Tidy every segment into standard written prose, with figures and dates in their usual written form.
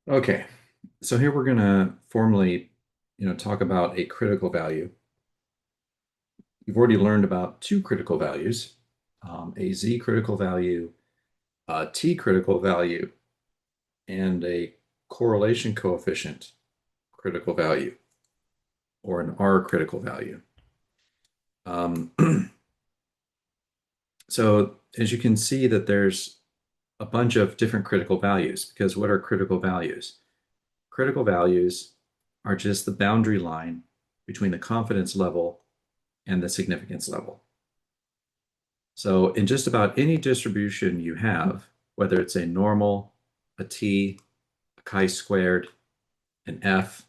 Okay, so here we're going to formally, talk about a critical value. You've already learned about two critical values, a z critical value, a t critical value, and a correlation coefficient critical value, or an r critical value. Um, so as you can see that there's a bunch of different critical values, because what are critical values? Critical values are just the boundary line between the confidence level and the significance level. So in just about any distribution you have, whether it's a normal, a t, a chi-squared, an f,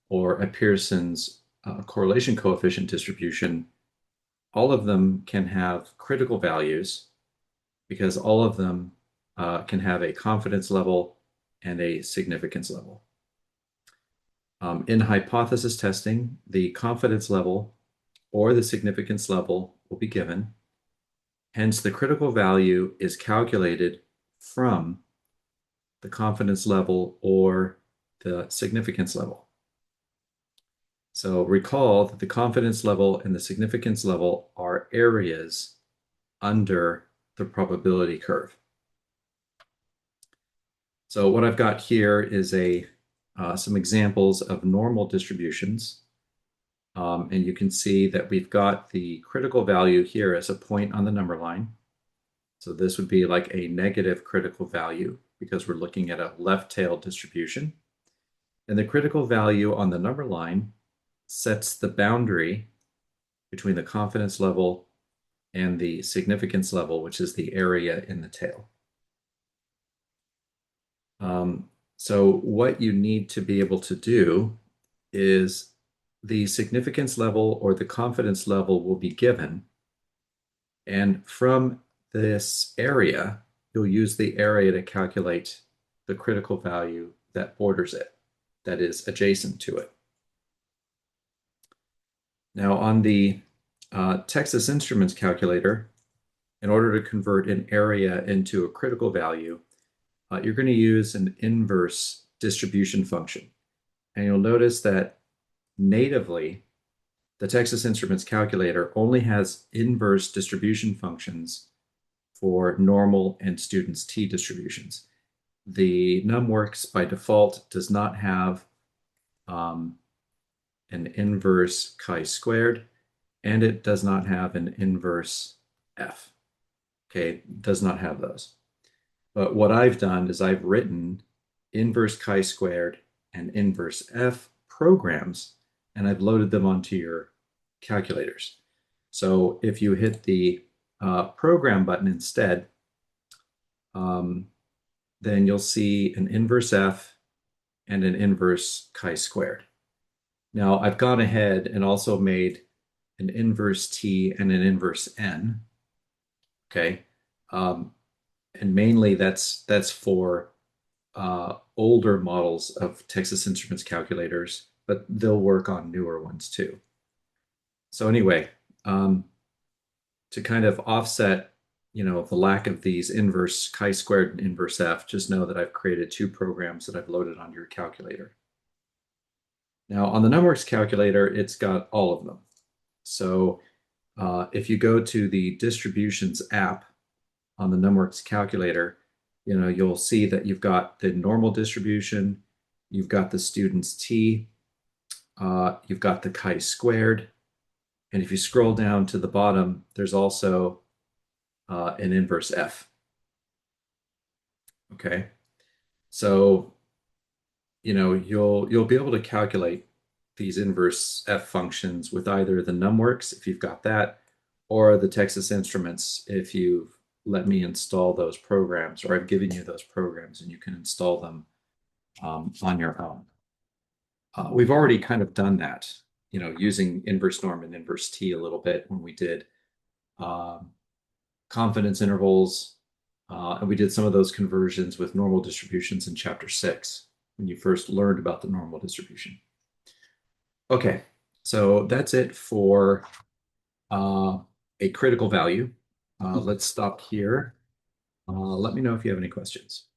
or a Pearson's correlation coefficient distribution, all of them can have critical values because all of them can have a confidence level and a significance level. In hypothesis testing, the confidence level or the significance level will be given. Hence, the critical value is calculated from the confidence level or the significance level. So recall that the confidence level and the significance level are areas under the probability curve. So what I've got here is some examples of normal distributions. And you can see that we've got the critical value here as a point on the number line. So this would be like a negative critical value because we're looking at a left-tailed distribution. And the critical value on the number line sets the boundary between the confidence level and the significance level, which is the area in the tail. So what you need to be able to do is the significance level or the confidence level will be given. And from this area, you'll use the area to calculate the critical value that borders it, that is adjacent to it. Now on the Texas Instruments calculator, in order to convert an area into a critical value, you're going to use an inverse distribution function. And you'll notice that natively, the Texas Instruments calculator only has inverse distribution functions for normal and student's t distributions. The NumWorks by default does not have an inverse chi-squared, and it does not have an inverse f. Okay, does not have those. But what I've done is I've written inverse chi-squared and inverse f programs, and I've loaded them onto your calculators. So if you hit the program button instead, then you'll see an inverse f and an inverse chi-squared. Now I've gone ahead and also made an inverse t and an inverse n. Okay, and mainly that's for older models of Texas Instruments calculators, but they'll work on newer ones too. So anyway, to kind of offset, the lack of these inverse chi-squared and inverse f, just know that I've created two programs that I've loaded on your calculator. Now on the NumWorks calculator, it's got all of them. So if you go to the distributions app on the NumWorks calculator, you'll see that you've got the normal distribution, you've got the student's t, you've got the chi-squared, and if you scroll down to the bottom, there's also an inverse f. Okay, so you'll be able to calculate these inverse f functions with either the NumWorks if you've got that, or the Texas Instruments if you've let me install those programs, or I've given you those programs and you can install them on your own. We've already kind of done that, using inverse norm and inverse t a little bit when we did confidence intervals, and we did some of those conversions with normal distributions in chapter 6 when you first learned about the normal distribution. Okay, so that's it for a critical value. Let's stop here. Let me know if you have any questions.